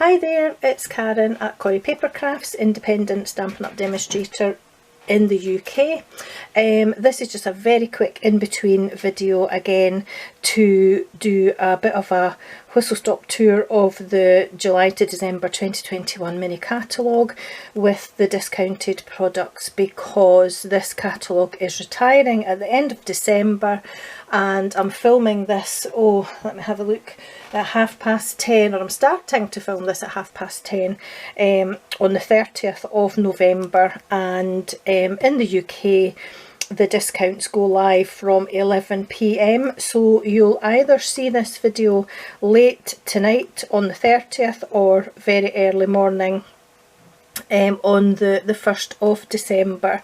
Hi there, it's Karen at Corrie Paper Crafts, independent Stampin' Up demonstrator in the UK. This is just a very quick in-between video again to do a bit of a whistle-stop tour of the July to December 2021 mini catalogue with the discounted products, because this catalogue is retiring at the end of December and I'm filming this, oh let me have a look, at 10:30, or I'm starting to film this at 10:30 on the 30th of November, and in the UK the discounts go live from 11 PM, so you'll either see this video late tonight on the 30th or very early morning on the 1st of December.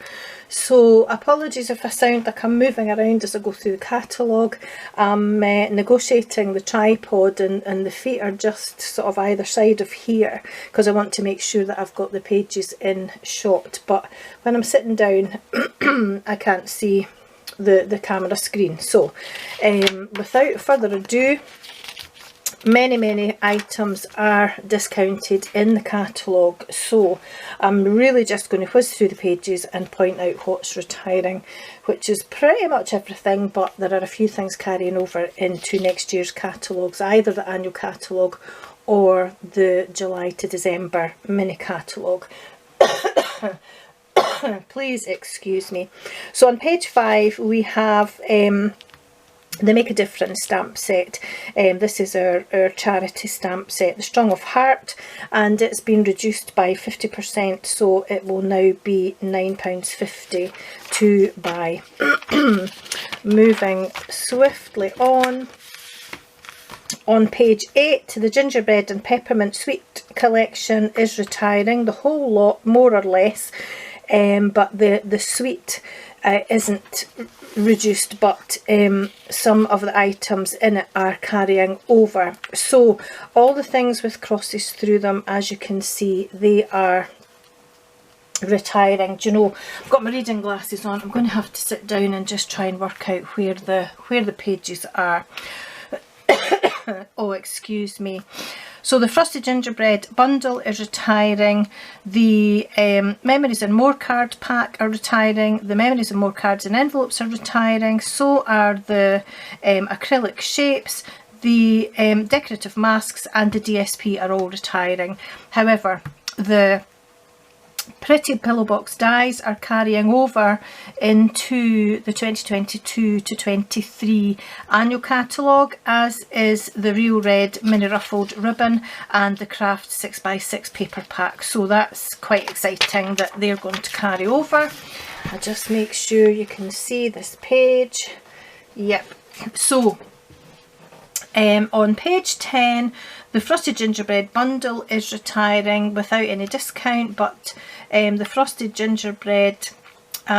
So apologies if I sound like I'm moving around as I go through the catalogue. I'm negotiating the tripod and the feet are just sort of either side of here because I want to make sure that I've got the pages in shot, but when I'm sitting down I can't see the camera screen. So without further ado, many items are discounted in the catalogue, so I'm really just going to whiz through the pages and point out what's retiring, which is pretty much everything, but there are a few things carrying over into next year's catalogues, either the annual catalogue or the July to December mini catalogue. Please excuse me. So on page 5 we have the Make a Difference stamp set. This is our charity stamp set, the Strong of Heart, and it's been reduced by 50%, so it will now be £9.50 to buy. Moving swiftly on page 8, the Gingerbread and Peppermint Sweet collection is retiring, the whole lot more or less, but the sweet isn't reduced, but some of the items in it are carrying over. So all the things with crosses through them, as you can see, they are retiring. Do you know, I've got my reading glasses on, I'm going to have to sit down and just try and work out where the pages are. Oh, excuse me. So the Frosted Gingerbread bundle is retiring, the Memories and More card pack are retiring, the Memories and More cards and envelopes are retiring, so are the acrylic shapes, the decorative masks and the DSP are all retiring. However, the Pretty Pillow Box dies are carrying over into the 2022 to 23 annual catalogue, as is the Real Red Mini Ruffled Ribbon and the Craft 6x6 paper pack. So that's quite exciting that they're going to carry over. I'll just make sure you can see this page. Yep. So on page 10, the Frosted Gingerbread bundle is retiring without any discount, but the Frosted Gingerbread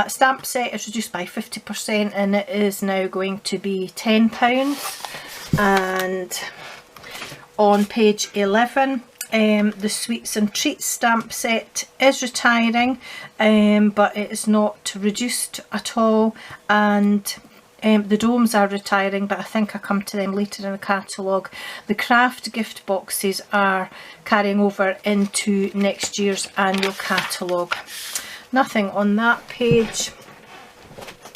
stamp set is reduced by 50% and it is now going to be £10. And on page 11, the Sweets and Treats stamp set is retiring, but it is not reduced at all, and the domes are retiring, but I think I'll come to them later in the catalogue. The craft gift boxes are carrying over into next year's annual catalogue. Nothing on that page.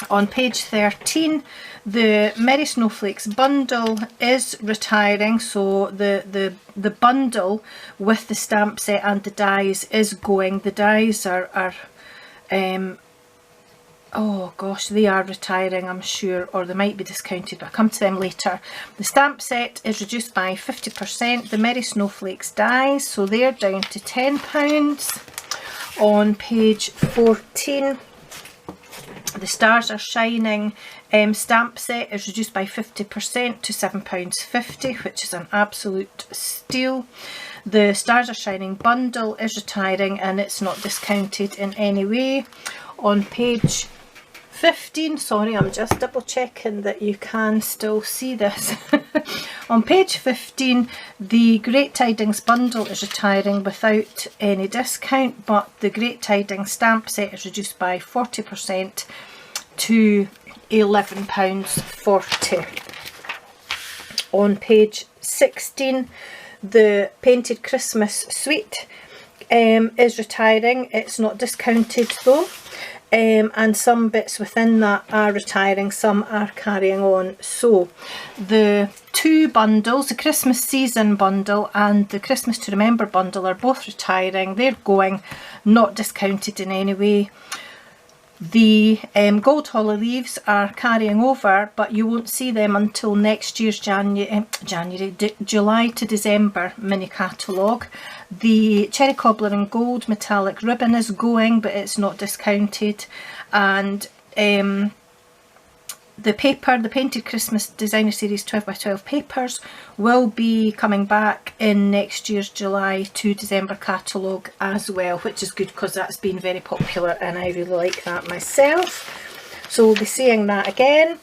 On page 13, the Merry Snowflakes bundle is retiring, so the bundle with the stamp set and the dies is going. The dies are oh gosh, they are retiring, I'm sure, or they might be discounted, but I'll come to them later. The stamp set is reduced by 50%. The Merry Snowflakes dies, so they're down to £10. On page 14, the Stars Are Shining stamp set is reduced by 50% to £7.50, which is an absolute steal. The Stars Are Shining bundle is retiring and it's not discounted in any way. On page 15, sorry, I'm just double checking that you can still see this. On page 15, the Great Tidings bundle is retiring without any discount, but the Great Tidings stamp set is reduced by 40% to £11.40. On page 16, the Painted Christmas Suite is retiring. It's not discounted though. And some bits within that are retiring, some are carrying on. So the two bundles, the Christmas season bundle and the Christmas to Remember bundle, are both retiring. They're going, not discounted in any way. The gold holly leaves are carrying over, but you won't see them until next year's July to December mini catalogue. The cherry cobbler and gold metallic ribbon is going, but it's not discounted. And the paper, the Painted Christmas Designer Series 12x12 papers, will be coming back in next year's July to December catalogue as well, which is good because that's been very popular and I really like that myself. So we'll be seeing that again.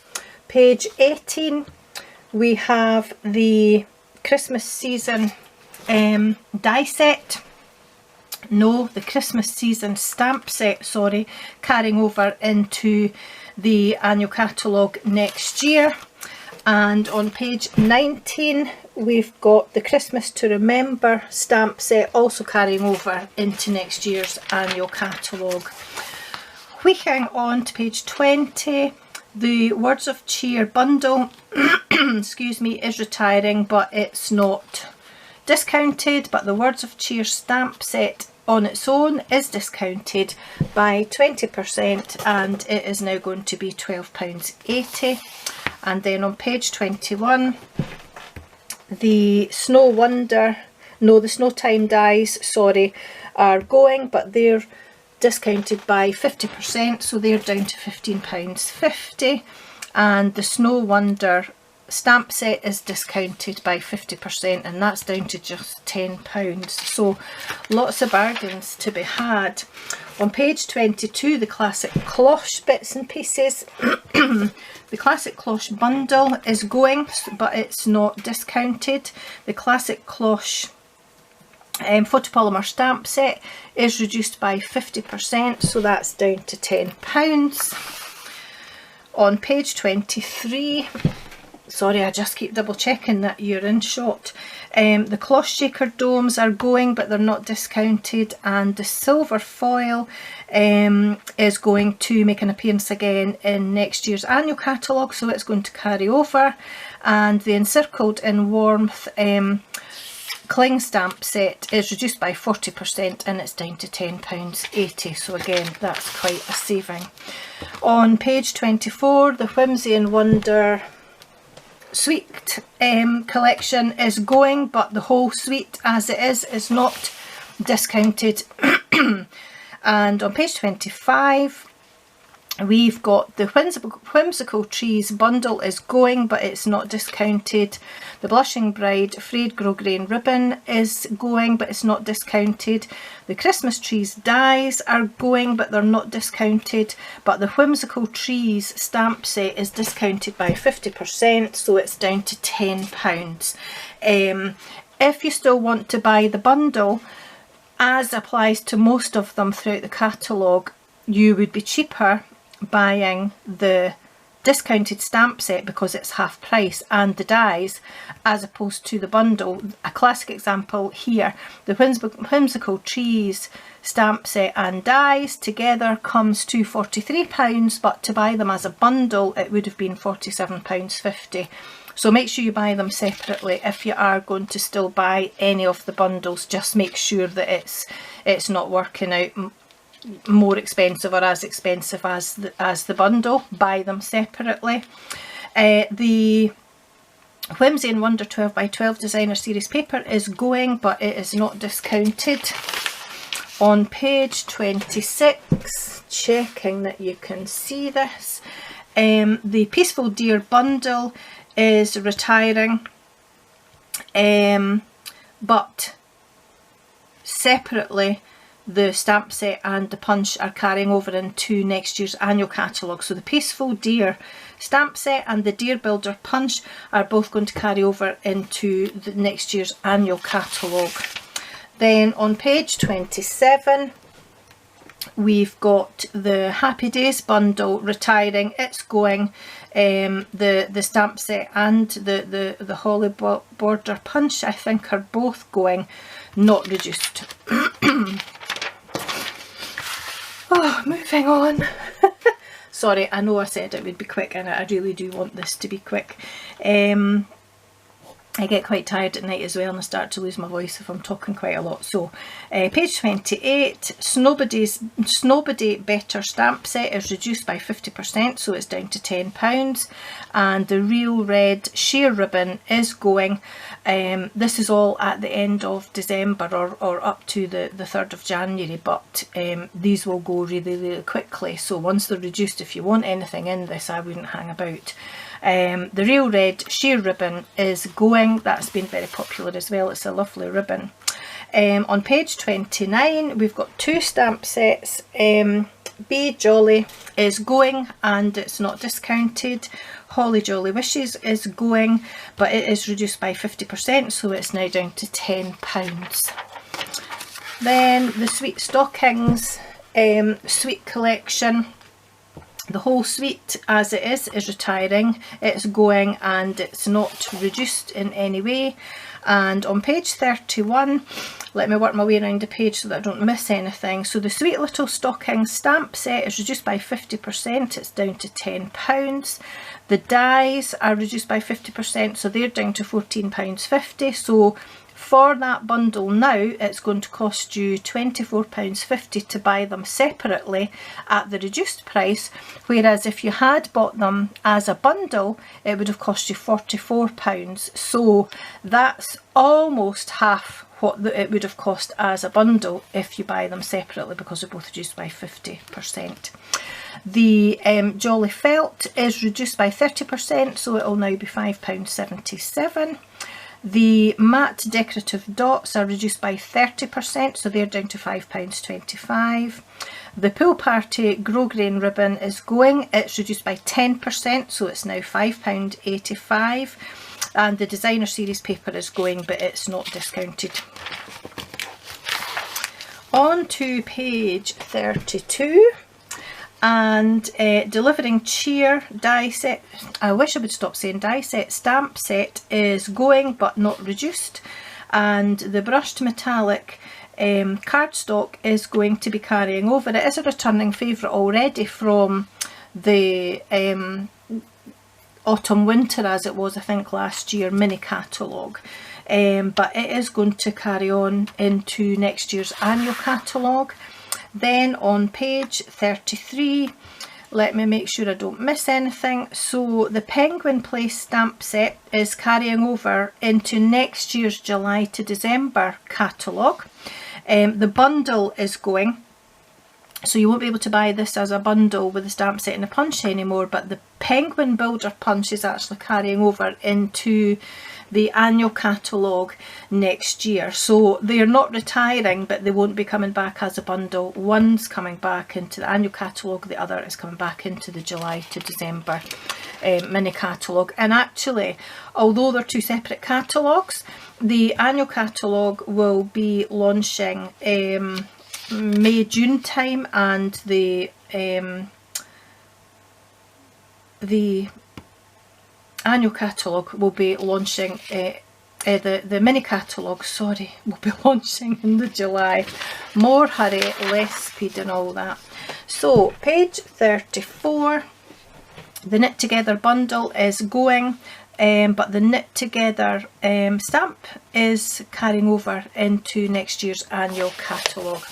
Page 18, we have the Christmas season die set. No, the Christmas season stamp set, sorry, carrying over into the annual catalogue next year. And on page 19 we've got the Christmas to Remember stamp set also carrying over into next year's annual catalogue. Wheeling on to page 20, the Words of Cheer bundle excuse me, is retiring, but it's not discounted. But the Words of Cheer stamp set on its own is discounted by 20% and it is now going to be £12.80. And then on page 21, the Snow Wonder, no, the Snow Time dies, sorry, are going, but they're discounted by 50%, so they're down to £15.50. And the Snow Wonder stamp set is discounted by 50% and that's down to just £10. So lots of bargains to be had. On page 22, the classic cloche bits and pieces. The classic cloche bundle is going, but it's not discounted. The classic cloche photopolymer stamp set is reduced by 50%, so that's down to £10. On page 23, sorry, I just keep double checking that you're in shot. The cloth shaker domes are going, but they're not discounted, and the silver foil is going to make an appearance again in next year's annual catalogue, so it's going to carry over. And the Encircled in Warmth cling stamp set is reduced by 40% and it's down to £10.80, so again that's quite a saving. On page 24, the Whimsy and Wonder suite collection is going, but the whole suite as it is not discounted. And on page 25 we've got the Whimsical Trees bundle is going, but it's not discounted. The Blushing Bride Frayed Grosgrain ribbon is going, but it's not discounted. The Christmas Trees dies are going, but they're not discounted. But the Whimsical Trees stamp set is discounted by 50%, so it's down to £10. If you still want to buy the bundle, as applies to most of them throughout the catalogue, you would be cheaper buying the discounted stamp set because it's half price and the dies, as opposed to the bundle. A classic example here, the Whimsical Trees stamp set and dies together comes to £43, but to buy them as a bundle it would have been £47.50. So make sure you buy them separately. If you are going to still buy any of the bundles, just make sure that it's not working out more expensive or as expensive as the bundle. Buy them separately. The Whimsy and Wonder 12x12 Designer Series paper is going, but it is not discounted. On page 26, checking that you can see this, the Peaceful Deer bundle is retiring, but separately the stamp set and the punch are carrying over into next year's annual catalogue. So the Peaceful Deer stamp set and the Deer Builder punch are both going to carry over into the next year's annual catalogue. Then on page 27 We've got the Happy Days bundle retiring, it's going. The stamp set and the Holly Border Punch, I think, are both going, not reduced. Oh, moving on. Sorry, I know I said it would be quick, and I really do want this to be quick. I get quite tired at night as well, and I start to lose my voice if I'm talking quite a lot. So page 28, Snowbody Better stamp set is reduced by 50%, so it's down to £10, and the Real Red sheer ribbon is going. This is all at the end of December, or up to the 3rd of January, but these will go really, really quickly. So once they're reduced, if you want anything in this, I wouldn't hang about. The Real Red sheer ribbon is going. That's been very popular as well. It's a lovely ribbon. On page 29, we've got 2 stamp sets. Be Jolly is going, and it's not discounted. Holly Jolly Wishes is going, but it is reduced by 50%, so it's now down to £10. Then the Sweet Stockings Sweet Collection. The whole suite as it is retiring, it's going, and it's not reduced in any way. And on page 31, let me work my way around the page so that I don't miss anything. So the Sweet Little Stocking stamp set is reduced by 50%, it's down to £10. The dies are reduced by 50%, so they're down to £14.50. So for that bundle now, it's going to cost you £24.50 to buy them separately at the reduced price, whereas if you had bought them as a bundle, it would have cost you £44. So that's almost half what it would have cost as a bundle if you buy them separately, because they're both reduced by 50%. The Jolly Felt is reduced by 30%, so it will now be £5.77. The matte decorative dots are reduced by 30%, so they're down to £5.25. The Pool Party Grosgrain ribbon is going. It's reduced by 10%, so it's now £5.85. And the Designer Series paper is going, but it's not discounted. On to page 32. And Delivering Cheer die set, I wish I would stop saying die set, stamp set is going but not reduced. And the Brushed Metallic cardstock is going to be carrying over. It is a returning favourite already from the autumn winter, as it was I think last year, mini catalogue. But it is going to carry on into next year's annual catalogue. Then on page 33, let me make sure I don't miss anything. So the Penguin Place stamp set is carrying over into next year's July to December catalogue. The bundle is going, so you won't be able to buy this as a bundle with the stamp set and a punch anymore, but the Penguin Builder Punch is actually carrying over into the annual catalogue next year. So they're not retiring, but they won't be coming back as a bundle. One's coming back into the annual catalogue, the other is coming back into the July to December mini catalogue. And actually, although they're 2 separate catalogues, the annual catalogue will be launching May-June time, and the annual catalogue will be launching, the mini catalogue, sorry, will be launching in the July. More hurry, less speed and all that. So page 34, the Knit Together bundle is going, but the Knit Together stamp is carrying over into next year's annual catalogue.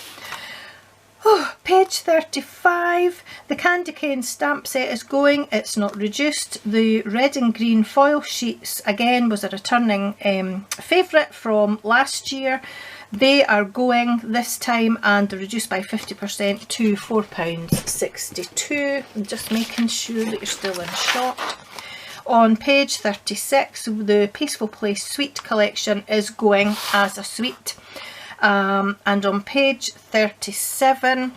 Oh, page 35, the Candy Cane stamp set is going, it's not reduced. The red and green foil sheets, again, was a returning favourite from last year. They are going this time, and they're reduced by 50% to £4.62. I'm just making sure that you're still in shot. On page 36, the Peaceful Place Suite collection is going as a suite. And on page 37,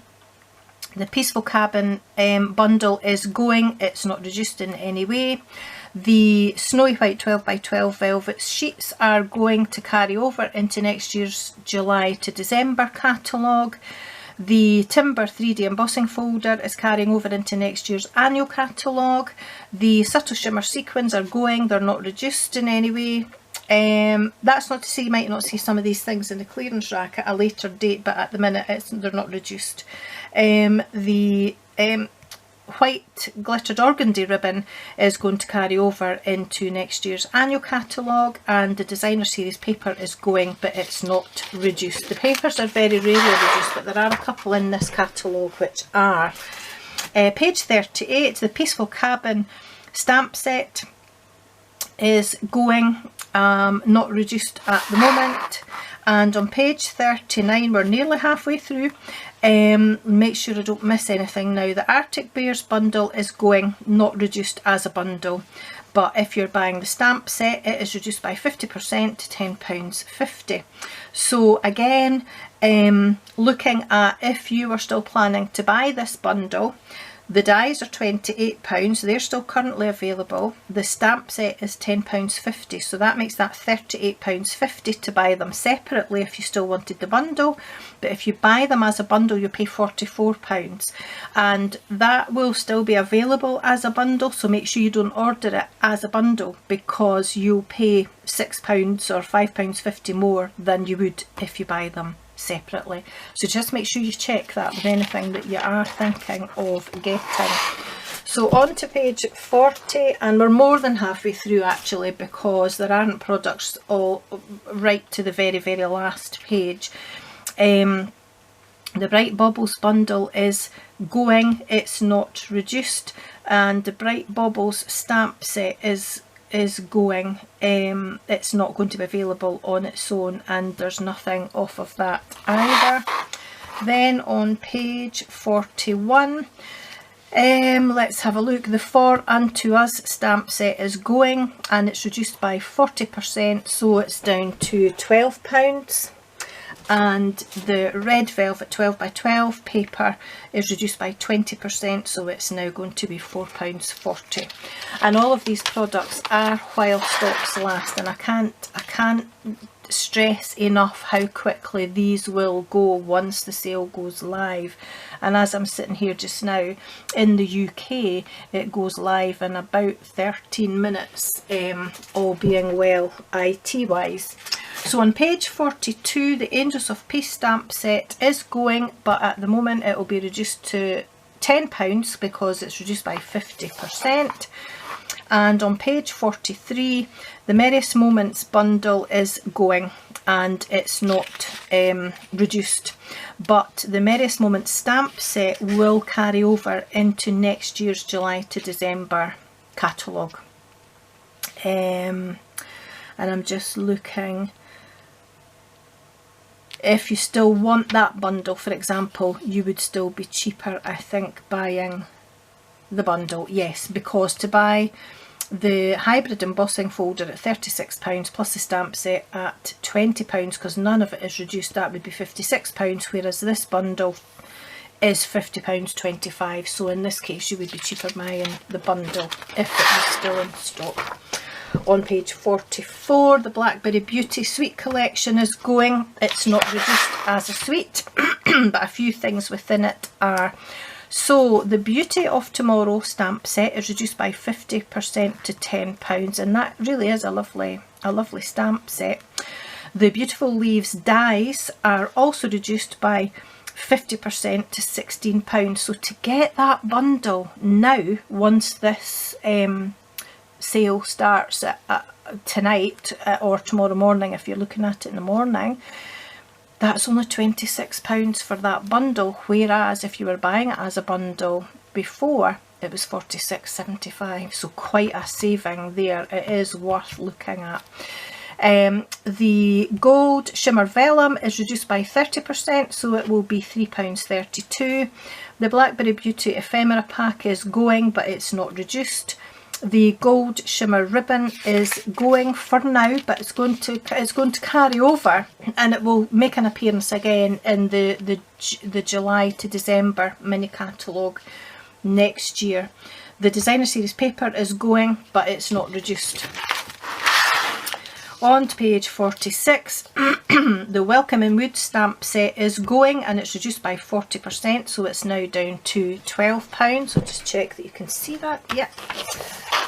the Peaceful Cabin bundle is going, it's not reduced in any way. The Snowy White 12x12 velvet sheets are going to carry over into next year's July to December catalogue. The Timber 3D embossing folder is carrying over into next year's annual catalogue. The Subtle Shimmer sequins are going, they're not reduced in any way. That's not to say you might not see some of these things in the clearance rack at a later date, but at the minute they're not reduced. The white glittered organdy ribbon is going to carry over into next year's annual catalogue, and the designer series paper is going, but it's not reduced. The papers are very rarely reduced, but there are a couple in this catalogue which are. Page 38, the Peaceful Cabin stamp set is going, not reduced at the moment. And on page 39, we're nearly halfway through. Make sure I don't miss anything now. The Arctic Bears bundle is going, not reduced as a bundle, but if you're buying the stamp set, it is reduced by 50% to £10.50. So again, looking at if you are still planning to buy this bundle, the dies are £28, they're still currently available. The stamp set is £10.50, so that makes that £38.50 to buy them separately if you still wanted the bundle. But if you buy them as a bundle, you pay £44, and that will still be available as a bundle, so make sure you don't order it as a bundle, because you'll pay £6 or £5.50 more than you would if you buy them separately. So just make sure you check that with anything that you are thinking of getting. So on to page 40, and we're more than halfway through actually, because there aren't products all right to the very last page. The Bright Bubbles bundle is going, it's not reduced, and the Bright Bubbles stamp set is going. It's not going to be available on its own, and there's nothing off of that either. Then on page 41, let's have a look. The For Unto Us stamp set is going, and it's reduced by 40%, so it's down to £12. And the Red Velvet 12x12 paper is reduced by 20%, so it's now going to be £4.40. And all of these products are while stocks last, and I can't stress enough how quickly these will go once the sale goes live. And as I'm sitting here just now, in the UK it goes live in about 13 minutes, all being well IT wise. So on page 42, the Angels of Peace stamp set is going, but at the moment it will be reduced to £10 because it's reduced by 50%. And on page 43, the Merriest Moments bundle is going, and it's not reduced, but the Merriest Moments stamp set will carry over into next year's July to December catalogue. And I'm just looking. If you still want that bundle, for example, you would still be cheaper, I think, buying the bundle. Yes, because to buy the hybrid embossing folder at £36 plus the stamp set at £20, because none of it is reduced, that would be £56, whereas this bundle is £50.25. So in this case you would be cheaper buying the bundle if it was still in stock. On page 44, the Blackberry Beauty Sweet Collection is going. It's not reduced as a sweet, but a few things within it are. So the Beauty of Tomorrow stamp set is reduced by 50% to £10, and that really is a lovely stamp set. The Beautiful Leaves dies are also reduced by 50% to £16. So to get that bundle now, once this sale starts tonight or tomorrow morning, if you're looking at it in the morning, that's only £26 for that bundle, whereas if you were buying it as a bundle before, it was £46.75. So quite a saving there. It is worth looking at. The Gold Shimmer Vellum is reduced by 30%, so it will be £3.32. The Blackberry Beauty Ephemera pack is going, but it's not reduced. The Gold Shimmer Ribbon is going for now, but it's going to carry over, and it will make an appearance again in the July to December mini catalogue next year. The Designer Series paper is going, but it's not reduced. On to page 46, the Welcome in Wood stamp set is going, and it's reduced by 40%, so it's now down to £12. So just check that you can see that. Yep.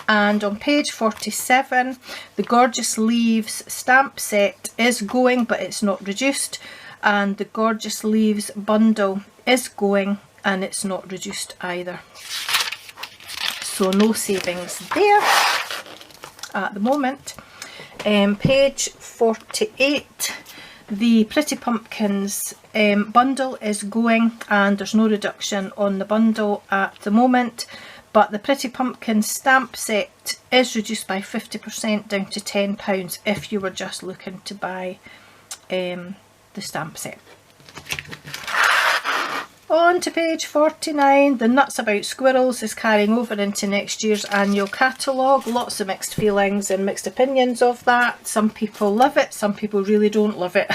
And on page 47, the Gorgeous Leaves stamp set is going, but it's not reduced, and the Gorgeous Leaves bundle is going, and it's not reduced either. So no savings there at the moment. Page 48, the Pretty Pumpkins bundle is going, and there's no reduction on the bundle at the moment, but the Pretty Pumpkins stamp set is reduced by 50% down to £10 if you were just looking to buy the stamp set. On to page 49, the Nuts About Squirrels is carrying over into next year's annual catalogue. Lots of mixed feelings and mixed opinions of that. Some people love it, some people really don't love it.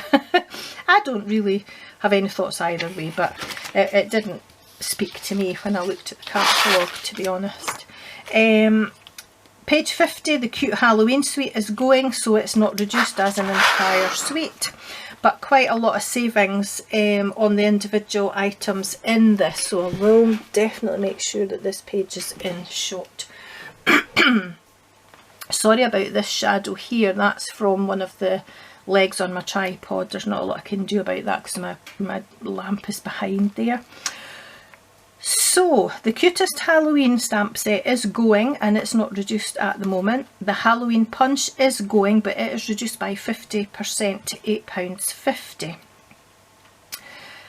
I don't really have any thoughts either way, but it didn't speak to me when I looked at the catalogue, to be honest. Page 50, the Cute Halloween suite is going, so it's not reduced as an entire suite, but quite a lot of savings on the individual items in this, so I will definitely make sure that this page is in shot. Sorry about this shadow here, that's from one of the legs on my tripod. There's not a lot I can do about that because my lamp is behind there. So the Cutest Halloween stamp set is going, and it's not reduced at the moment. The Halloween Punch is going, but it is reduced by 50% to £8.50.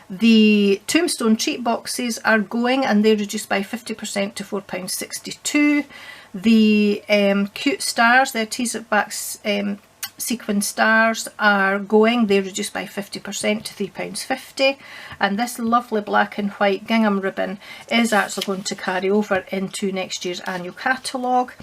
The Tombstone treat boxes are going, and they're reduced by 50% to £4.62. The Cute Stars, their teaser backs sequin stars are going, they're reduced by 50% to £3.50, and this lovely black and white gingham ribbon is actually going to carry over into next year's annual catalogue,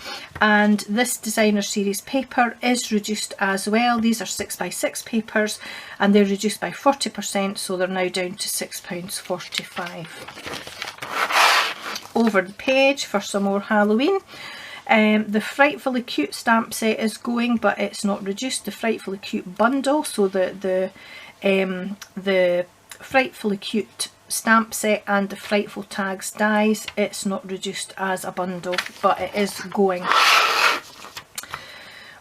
and this designer series paper is reduced as well. These are 6x6 papers, and they're reduced by 40%, so they're now down to £6.45. Over the page for some more Halloween. The Frightfully Cute stamp set is going, but it's not reduced. The Frightfully Cute bundle, so the Frightfully Cute stamp set and the Frightful Tags dies, it's not reduced as a bundle, but it is going.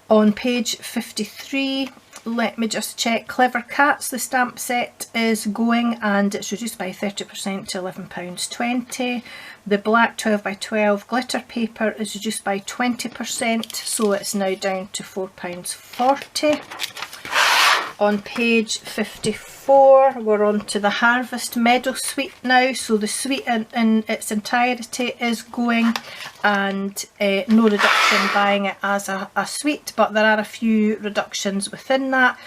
On page 53, let me just check. Clever Cats, the stamp set is going, and it's reduced by 30% to £11.20. The black 12x12 glitter paper is reduced by 20%, so it's now down to £4.40. On page 54, we're on to the Harvest Meadow suite now. So the suite in its entirety is going, and no reduction buying it as a suite, but there are a few reductions within that,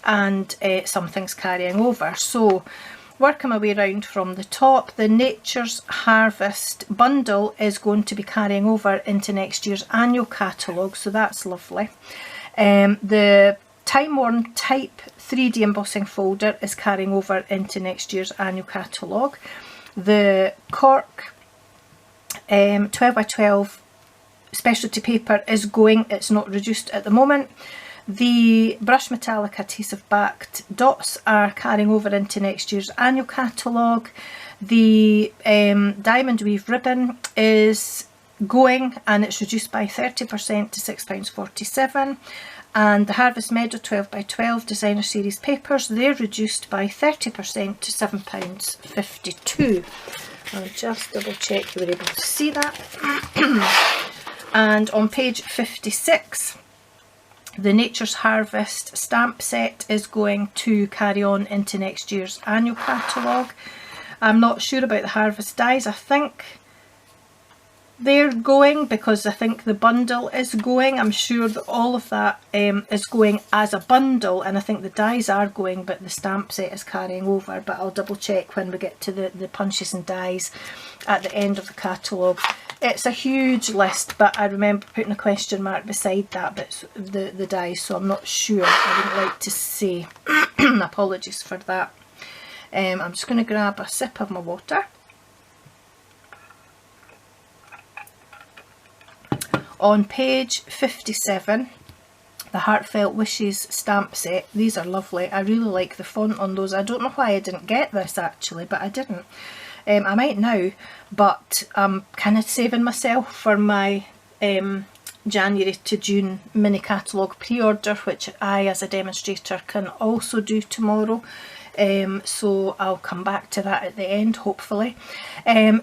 and some things carrying over. So working my way around from the top, the Nature's Harvest bundle is going to be carrying over into next year's annual catalogue, so that's lovely. The Time Worn Type 3D embossing folder is carrying over into next year's annual catalogue. The Cork 12x12 specialty paper is going, it's not reduced at the moment. The Brush Metallic adhesive backed dots are carrying over into next year's annual catalogue. The Diamond Weave ribbon is going, and it's reduced by 30% to £6.47. And the Harvest Meadow 12x12 designer series papers, they're reduced by 30% to £7.52. I'll just double check you were able to see that. And on page 56, the Nature's Harvest stamp set is going to carry on into next year's annual catalogue. I'm not sure about the Harvest dies. I think they're going because I think the bundle is going. I'm sure that all of that is going as a bundle, and I think the dies are going, but the stamp set is carrying over. But I'll double check when we get to the punches and dies at the end of the catalogue. It's a huge list, but I remember putting a question mark beside that, but the dies, so I'm not sure. I wouldn't like to say. Apologies for that. I'm just going to grab a sip of my water. On page 57, the Heartfelt Wishes stamp set. These are lovely. I really like the font on those. I don't know why I didn't get this actually, but I didn't. I might now, but I'm kind of saving myself for my January to June mini catalogue pre-order, which I as a demonstrator can also do tomorrow. So I'll come back to that at the end, hopefully.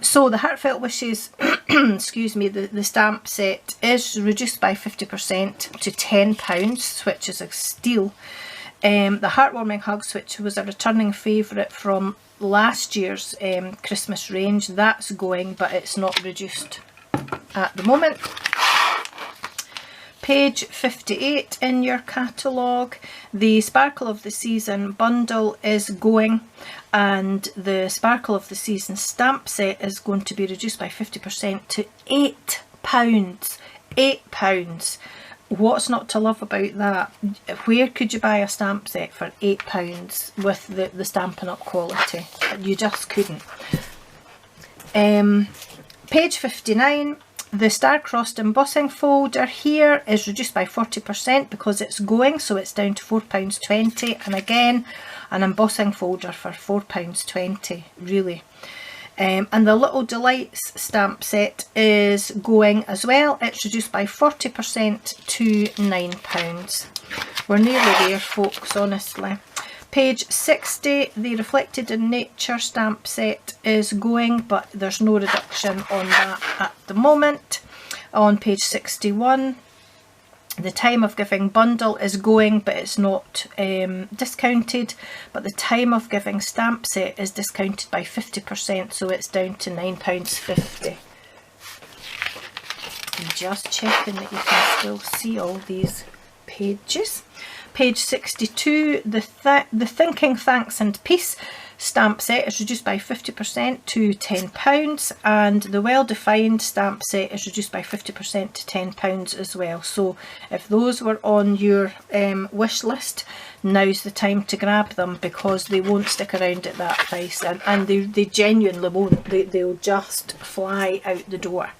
So the Heartfelt Wishes, excuse me, the stamp set is reduced by 50% to £10, which is a steal. The Heartwarming Hugs, which was a returning favourite from last year's Christmas range, that's going, but it's not reduced at the moment. Page 58 in your catalogue, the Sparkle of the Season bundle is going, and the Sparkle of the Season stamp set is going to be reduced by 50% to £8. £8. What's not to love about that? Where could you buy a stamp set for £8 with the Stampin' Up quality? You just couldn't. Page 59. The star-crossed embossing folder here is reduced by 40% because it's going, so it's down to £4.20, and again an embossing folder for £4.20, really. And the Little Delights stamp set is going as well. It's reduced by 40% to £9. We're nearly there, folks, honestly. Page 60, the Reflected in Nature stamp set is going, but there's no reduction on that at the moment. On page 61, the Time of Giving bundle is going, but it's not discounted. But the Time of Giving stamp set is discounted by 50%, so it's down to £9.50. Just checking that you can still see all these pages. Page 62, the Thinking Thanks and Peace stamp set is reduced by 50% to £10, and the Well Defined stamp set is reduced by 50% to £10 as well. So if those were on your wish list, now's the time to grab them, because they won't stick around at that price, and they genuinely won't. They'll just fly out the door.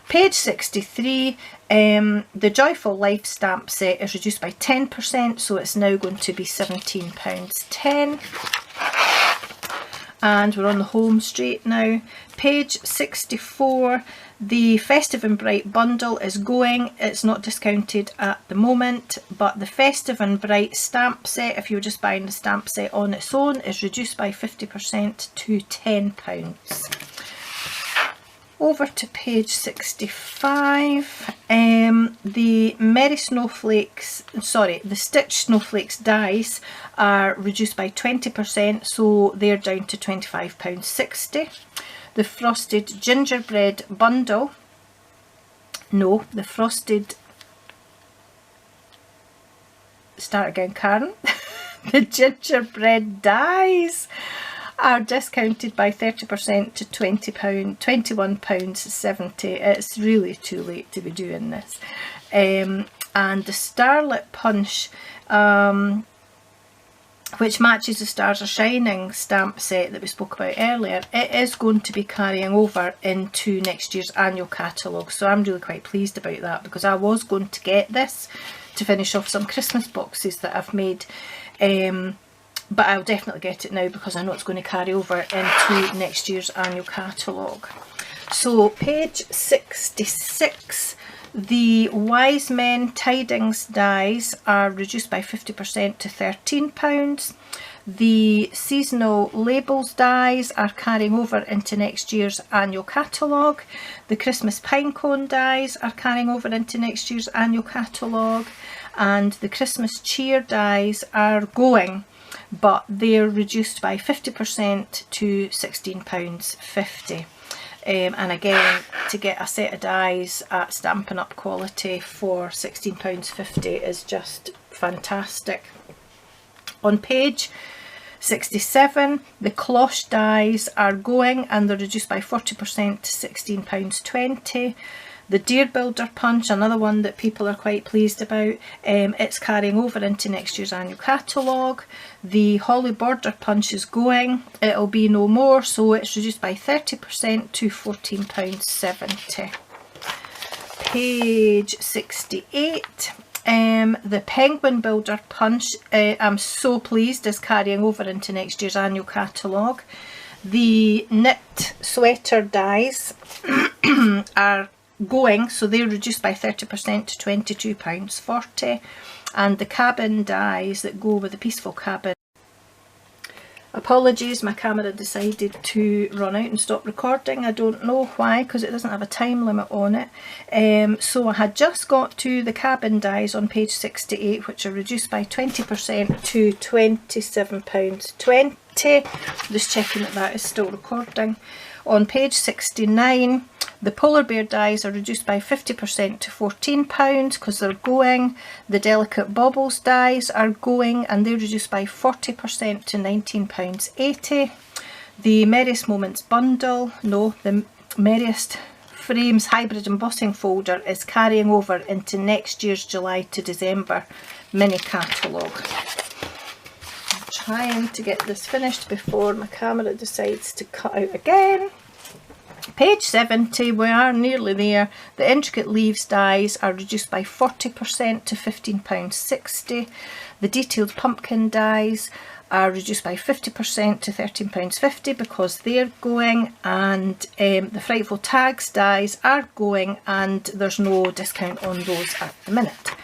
Page 63, the Joyful Life stamp set is reduced by 10%, so it's now going to be £17.10. And we're on the home straight now. Page 64, the Festive and Bright bundle is going. It's not discounted at the moment, but the Festive and Bright stamp set, if you're just buying the stamp set on its own, is reduced by 50% to £10. Over to page 65, the Merry Snowflakes, sorry, the Stitch Snowflakes dies are reduced by 20%, so they're down to £25.60. The Frosted Gingerbread bundle, no, the Frosted, start again Karen, the Gingerbread dies are discounted by 30% to £21.70. It's really too late to be doing this. And the Starlet Punch, which matches the Stars Are Shining stamp set that we spoke about earlier, it is going to be carrying over into next year's annual catalogue. So I'm really quite pleased about that, because I was going to get this to finish off some Christmas boxes that I've made. But I'll definitely get it now, because I know it's going to carry over into next year's annual catalogue. So page 66, the Wise Men Tidings dies are reduced by 50% to £13. The Seasonal Labels dies are carrying over into next year's annual catalogue. The Christmas Pinecone dies are carrying over into next year's annual catalogue. And the Christmas Cheer dies are going, but they're reduced by 50% to £16.50. And again, to get a set of dies at Stampin' Up quality for £16.50 is just fantastic. On page 67, the Cloche dies are going, and they're reduced by 40% to £16.20. The Deer Builder Punch, another one that people are quite pleased about, it's carrying over into next year's annual catalogue. The Holly Border Punch is going, it'll be no more, so it's reduced by 30% to £14.70. Page 68, The Penguin Builder Punch, I'm so pleased, is carrying over into next year's annual catalogue. The knit sweater dies are going, so they're reduced by 30% to £22.40, and the cabin dies that go with the Peaceful Cabin. Apologies, my camera decided to run out and stop recording. I don't know why, because it doesn't have a time limit on it. So I had just got to the cabin dies on page 68, which are reduced by 20% to £27.20. Just checking that that is still recording. On page 69, the polar bear dies are reduced by 50% to £14 because they're going. The Delicate Baubles dies are going, and they're reduced by 40% to £19.80. The Merriest Moments bundle, no, the Merriest Frames Hybrid Embossing folder is carrying over into next year's July to December mini catalogue. I'm trying to get this finished before my camera decides to cut out again. Page 70, we are nearly there. The Intricate Leaves dies are reduced by 40% to £15.60. The Detailed Pumpkin dies are reduced by 50% to £13.50 because they're going, and the Frightful Tags dies are going, and there's no discount on those at the minute.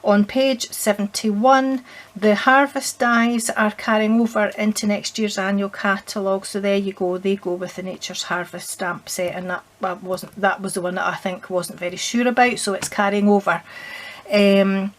On page 71, the Harvest dies are carrying over into next year's annual catalogue, so there you go, they go with the Nature's Harvest stamp set, and that was the one that I think wasn't very sure about, so it's carrying over. The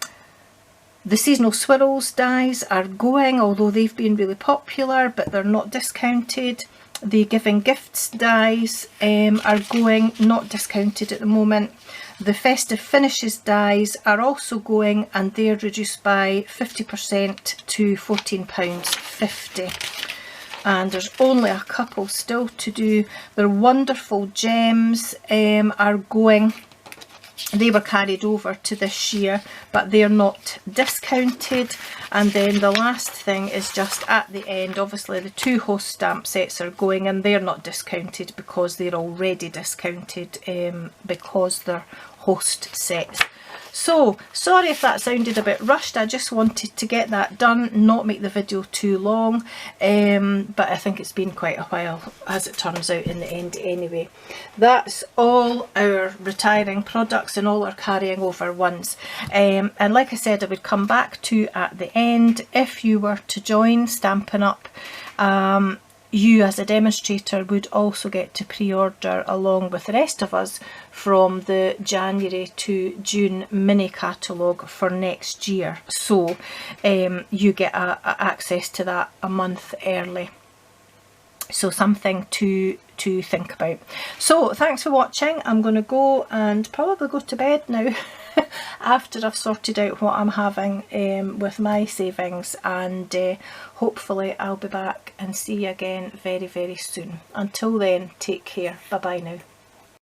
Seasonal Swirls dies are going, although they've been really popular, but they're not discounted. The Giving Gifts dies are going, not discounted at the moment. The Festive Finishes dies are also going, and they're reduced by 50% to £14.50. And there's only a couple still to do. Their Wonderful Gems are going. They were carried over to this year, but they're not discounted. And then the last thing is just at the end, obviously the two host stamp sets are going, and they're not discounted because they're already discounted because they're host sets. So sorry if that sounded a bit rushed. I just wanted to get that done, not make the video too long, but I think it's been quite a while as it turns out in the end anyway. That's all our retiring products and all our carrying over ones, and like I said, I would come back to at the end, if you were to join Stampin' Up, you as a demonstrator would also get to pre-order along with the rest of us from the January to June mini catalogue for next year. So you get access to that a month early. So something to think about. So thanks for watching. I'm going to go and probably go to bed now after I've sorted out what I'm having with my savings, and hopefully I'll be back and see you again very, very soon. Until then, take care. Bye bye now.